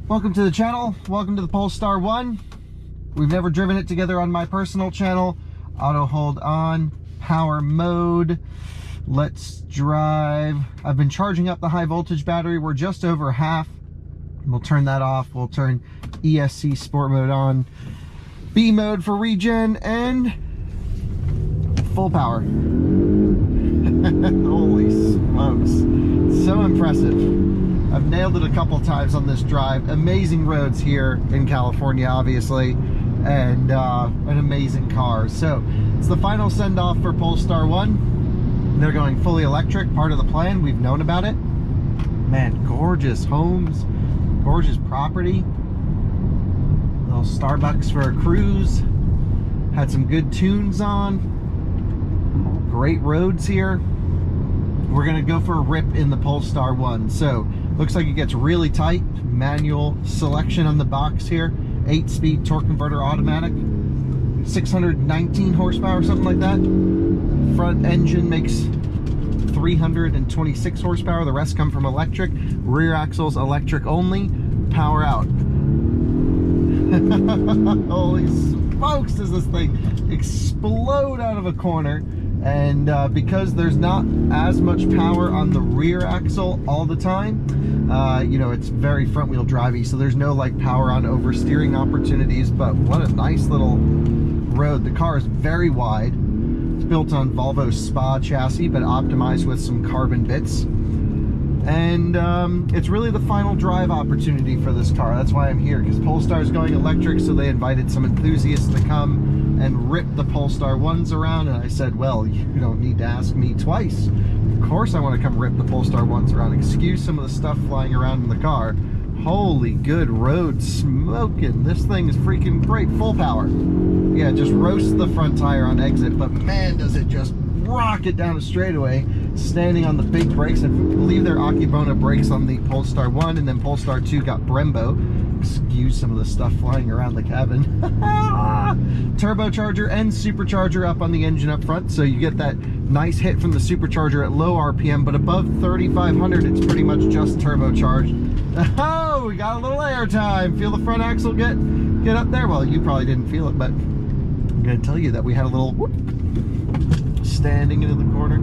Welcome to the channel. Welcome to the Polestar 1. We've never driven it together on my personal channel. Auto hold on, power mode. Let's drive. I've been charging up the high voltage battery. We're just over half. We'll turn that off. We'll turn ESC sport mode on, B mode for regen, and full power. Holy smokes. So impressive. I've nailed it a couple times on this drive. Amazing roads here in California, obviously, and an amazing car. So it's the final send-off for Polestar 1. They're going fully electric, part of the plan. We've known about it. Man, gorgeous homes, gorgeous property. Little Starbucks for a cruise. Had some good tunes on. Great roads here. We're gonna go for a rip in the Polestar 1. So looks like it gets really tight. Manual selection on the box here. 8-speed torque converter automatic. 619 horsepower, something like that. Front engine makes 326 horsepower. The rest come from electric. Rear axles electric only. Power out. Holy smokes, does this thing explode out of a corner. And because there's not as much power on the rear axle all the time, you know, it's very front wheel drivey, so there's no like power on oversteering opportunities. But what a nice little road. The car is very wide. It's built on Volvo's Spa chassis, but optimized with some carbon bits. And it's really the final drive opportunity for this car. That's why I'm here, because Polestar is going electric, so they invited some enthusiasts to come and rip the Polestar 1s around. And I said, well, you don't need to ask me twice. Of course I want to come rip the Polestar 1s around. Excuse some of the stuff flying around in the car. Holy good road smoking. This thing is freaking great. Full power. Yeah, just roast the front tire on exit, but man, does it just rock it down a straightaway, standing on the big brakes. I believe they're Akibona brakes on the Polestar 1, and then Polestar 2 got Brembo. Excuse some of the stuff flying around the cabin. Turbocharger and supercharger up on the engine up front, so you get that nice hit from the supercharger at low RPM, but above 3,500 it's pretty much just turbocharged. Oh, we got a little air time. Feel the front axle get up there? Well, you probably didn't feel it, but I'm gonna tell you that we had a little whoop, standing into the corner.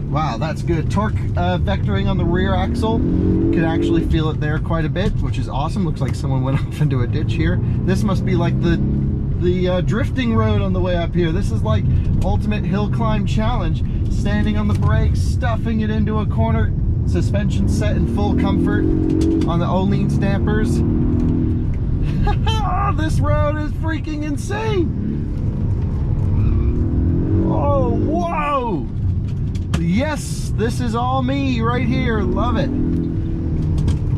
Wow, that's good. Torque vectoring on the rear axle. Can actually feel it there quite a bit, which is awesome. Looks like someone went off into a ditch here. This must be like the drifting road on the way up here. This is like ultimate hill climb challenge. Standing on the brakes, stuffing it into a corner. Suspension set in full comfort on the Öhlins dampers. This road is freaking insane. Oh, whoa! Yes, this is all me right here. Love it.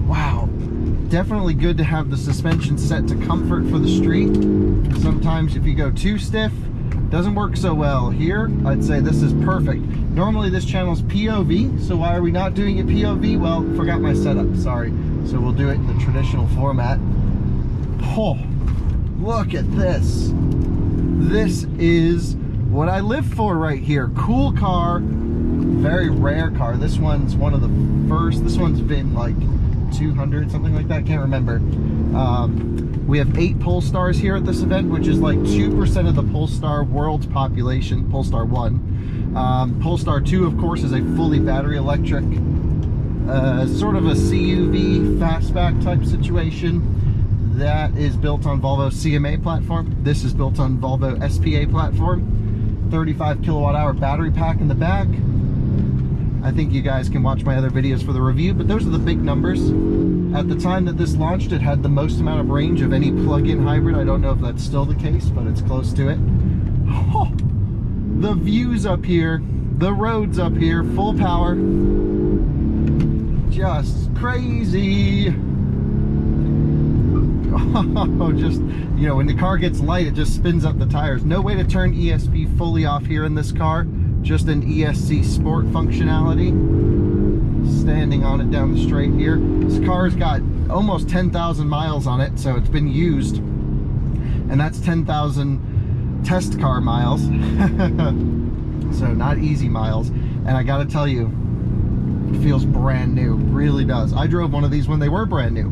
Wow. Definitely good to have the suspension set to comfort for the street. Sometimes if you go too stiff, doesn't work so well. Here, I'd say this is perfect. Normally this channel's POV, so why are we not doing it POV? Well, forgot my setup, sorry. So we'll do it in the traditional format. Oh, look at this. This is what I live for right here. Cool car, very rare car. This one's one of the first. This one's been like 200, something like that, can't remember. We have 8 Polestars here at this event, which is like 2% of the Polestar world's population. Polestar 1. Polestar 2, of course, is a fully battery electric, sort of a CUV fastback type situation. That is built on Volvo CMA platform. This is built on Volvo SPA platform. 35 kilowatt hour battery pack in the back. I think you guys can watch my other videos for the review, but those are the big numbers. At the time that this launched, it had the most amount of range of any plug-in hybrid. I don't know if that's still the case, but it's close to it. Oh, the views up here, the roads up here, full power. Just crazy. Oh, just, you know, when the car gets light, it just spins up the tires. No way to turn ESP fully off here in this car. Just an ESC Sport functionality. Standing on it down the straight here. This car's got almost 10,000 miles on it, so it's been used. And that's 10,000 test car miles. So not easy miles. And I gotta tell you, it feels brand new, really does. I drove one of these when they were brand new.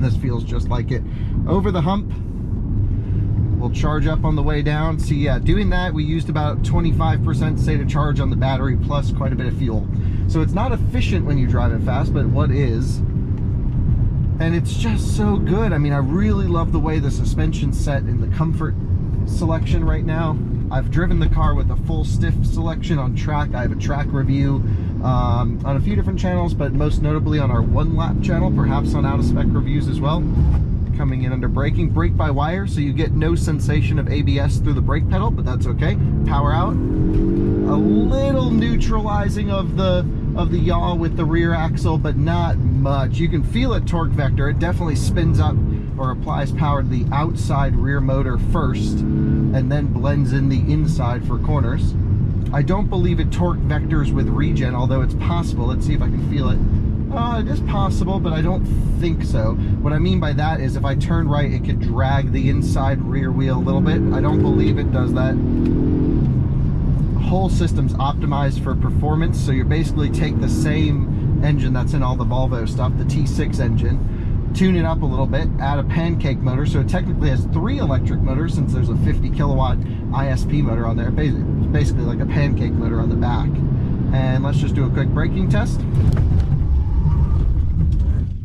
This feels just like it. Over the hump, we'll charge up on the way down. See, yeah, doing that, we used about 25% state of charge on the battery plus quite a bit of fuel. So it's not efficient when you drive it fast, but what is? And it's just so good. I mean, I really love the way the suspension's set in the comfort selection right now. I've driven the car with a full stiff selection on track. I have a track review on a few different channels, but most notably on our One Lap channel, perhaps on out-of-spec reviews as well. Coming in under braking, brake by wire, so you get no sensation of ABS through the brake pedal, but that's okay. Power out. A little neutralizing of the yaw with the rear axle, but not much. You can feel it torque vector. It definitely spins up or applies power to the outside rear motor first and then blends in the inside for corners. I don't believe it torque vectors with regen, although it's possible. Let's see if I can feel it. It is possible, but I don't think so. What I mean by that is if I turn right, it could drag the inside rear wheel a little bit. I don't believe it does that. The whole system's optimized for performance, so you basically take the same engine that's in all the Volvo stuff, the T6 engine, tune it up a little bit, add a pancake motor, so it technically has 3 electric motors since there's a 50 kilowatt ISP motor on there, basically like a pancake motor on the back. And let's just do a quick braking test.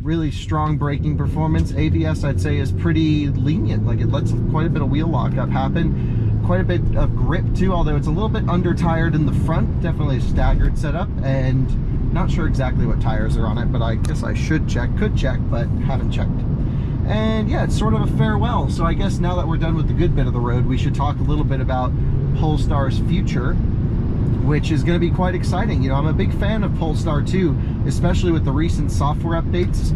Really strong braking performance. ABS, I'd say, is pretty lenient. Like, it lets quite a bit of wheel lockup happen. Quite a bit of grip too, although it's a little bit under tired in the front. Definitely a staggered setup, and not sure exactly what tires are on it, but I guess I should check. Could check, but haven't checked. And yeah, it's sort of a farewell. So I guess now that we're done with the good bit of the road, we should talk a little bit about Polestar's future, which is going to be quite exciting. You know, I'm a big fan of Polestar 2, especially with the recent software updates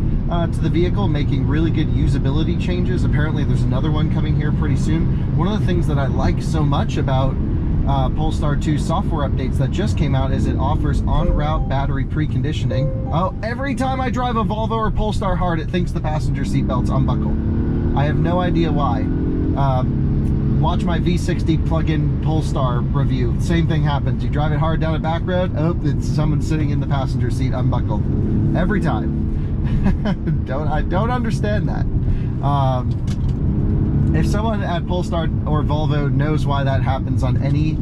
to the vehicle, making really good usability changes. Apparently there's another one coming here pretty soon. One of the things that I like so much about Polestar 2 software updates that just came out is it offers on-route battery preconditioning. Oh, every time I drive a Volvo or Polestar hard, it thinks the passenger seat belt's unbuckled. I have no idea why. Watch my V60 plug-in Polestar review. Same thing happens. You drive it hard down a back road, oh, it's someone sitting in the passenger seat unbuckled. Every time. I don't understand that. If someone at Polestar or Volvo knows why that happens on any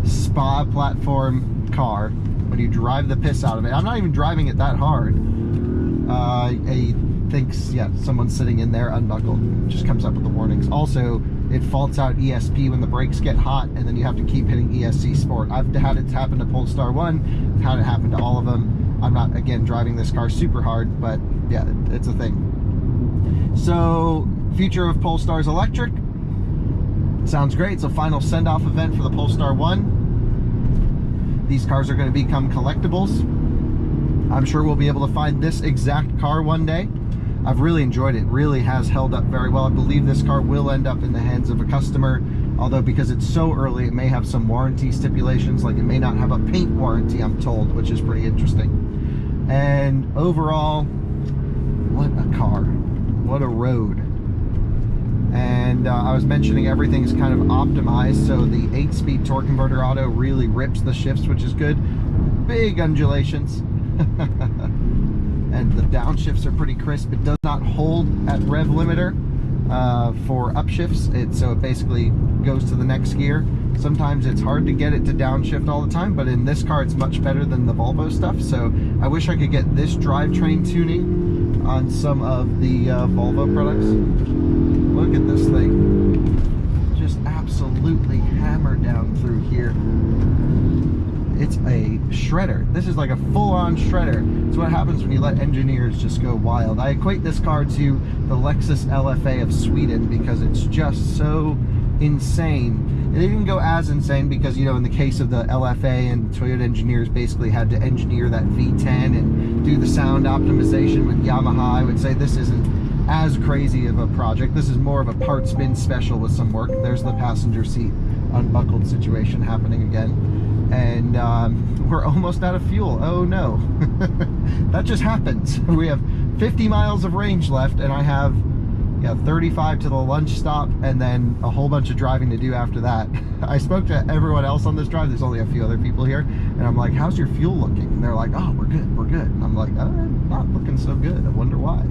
spa platform car, when you drive the piss out of it, I'm not even driving it that hard. He thinks, yeah, someone's sitting in there unbuckled. Just comes up with the warnings. Also, it faults out ESP when the brakes get hot, and then you have to keep hitting ESC Sport. I've had it happen to Polestar 1, I've had it happen to all of them. I'm not, again, driving this car super hard, but yeah, it's a thing. So, future of Polestar's electric. Sounds great. It's a final send-off event for the Polestar 1. These cars are going to become collectibles. I'm sure we'll be able to find this exact car one day. I've really enjoyed it. Really has held up very well. I believe this car will end up in the hands of a customer, although because it's so early, it may have some warranty stipulations, like it may not have a paint warranty, I'm told, which is pretty interesting. And overall, what a car. What a road. And I was mentioning everything's kind of optimized, so the 8-speed torque converter auto really rips the shifts, which is good. Big undulations. And the downshifts are pretty crisp. It does not hold at rev limiter for upshifts, so it basically goes to the next gear. Sometimes it's hard to get it to downshift all the time, but in this car it's much better than the Volvo stuff. So I wish I could get this drivetrain tuning on some of the Volvo products. Look at this thing. Just absolutely hammered down through here. It's a shredder. This is like a full-on shredder. It's what happens when you let engineers just go wild. I equate this car to the Lexus LFA of Sweden because it's just so insane. It didn't go as insane because, you know, in the case of the LFA, and Toyota engineers basically had to engineer that V10 and do the sound optimization with Yamaha. I would say this isn't as crazy of a project. This is more of a part spin special with some work. There's the passenger seat unbuckled situation happening again. And we're almost out of fuel. Oh no. That just happens. We have 50 miles of range left, and I have 35 to the lunch stop, and then a whole bunch of driving to do after that. I spoke to everyone else on this drive. There's only a few other people here, and I'm like, how's your fuel looking? And they're like, oh, we're good, we're good. And I'm like, oh, not looking so good. I wonder why.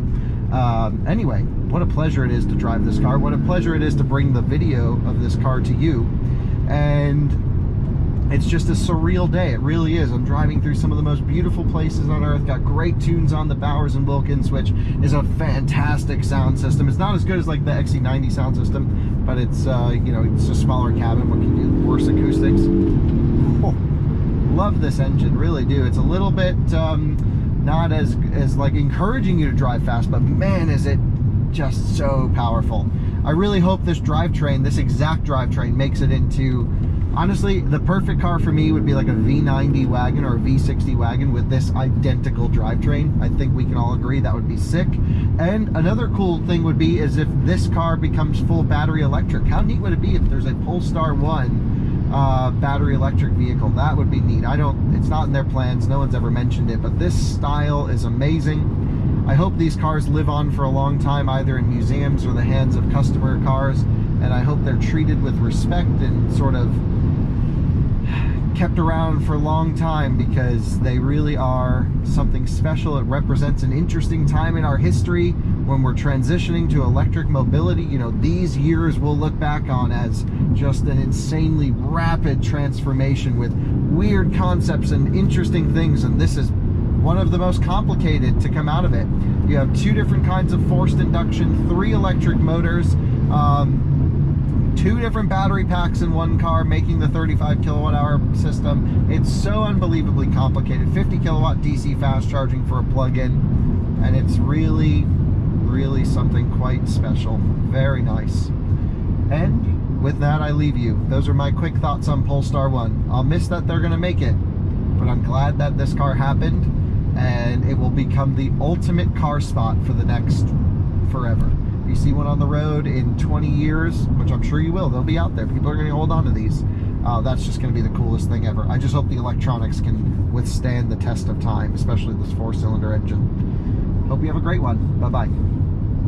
Anyway, what a pleasure it is to drive this car. What a pleasure it is to bring the video of this car to you. And it's just a surreal day. It really is. I'm driving through some of the most beautiful places on earth. Got great tunes on the Bowers & Wilkins, which is a fantastic sound system. It's not as good as like the XC90 sound system, but it's you know, it's a smaller cabin. What can you do? Worse acoustics. Oh, love this engine, really do. It's a little bit not as like encouraging you to drive fast, but man, is it just so powerful. I really hope this drivetrain, this exact drivetrain, makes it into, honestly, the perfect car for me would be like a V90 wagon or a V60 wagon with this identical drivetrain. I think we can all agree that would be sick. And another cool thing would be is if this car becomes full battery electric. How neat would it be if there's a Polestar 1 battery electric vehicle? That would be neat. It's not in their plans, no one's ever mentioned it, but this style is amazing. I hope these cars live on for a long time, either in museums or the hands of customer cars, and I hope they're treated with respect and sort of kept around for a long time, because they really are something special. It represents an interesting time in our history when we're transitioning to electric mobility. You know, these years we'll look back on as just an insanely rapid transformation with weird concepts and interesting things, and this is one of the most complicated to come out of it. You have 2 different kinds of forced induction, 3 electric motors, 2 different battery packs in one car, making the 35 kilowatt hour system. It's so unbelievably complicated. 50 kilowatt DC fast charging for a plug-in, and it's really, really something quite special. Very nice. And with that, I leave you. Those are my quick thoughts on Polestar 1. I'll miss that they're gonna make it, but I'm glad that this car happened, and it will become the ultimate car spot for the next forever. If you see one on the road in 20 years, which I'm sure you will, they'll be out there. People are going to hold on to these. That's just going to be the coolest thing ever. I just hope the electronics can withstand the test of time, especially this 4-cylinder engine. Hope you have a great one. Bye-bye.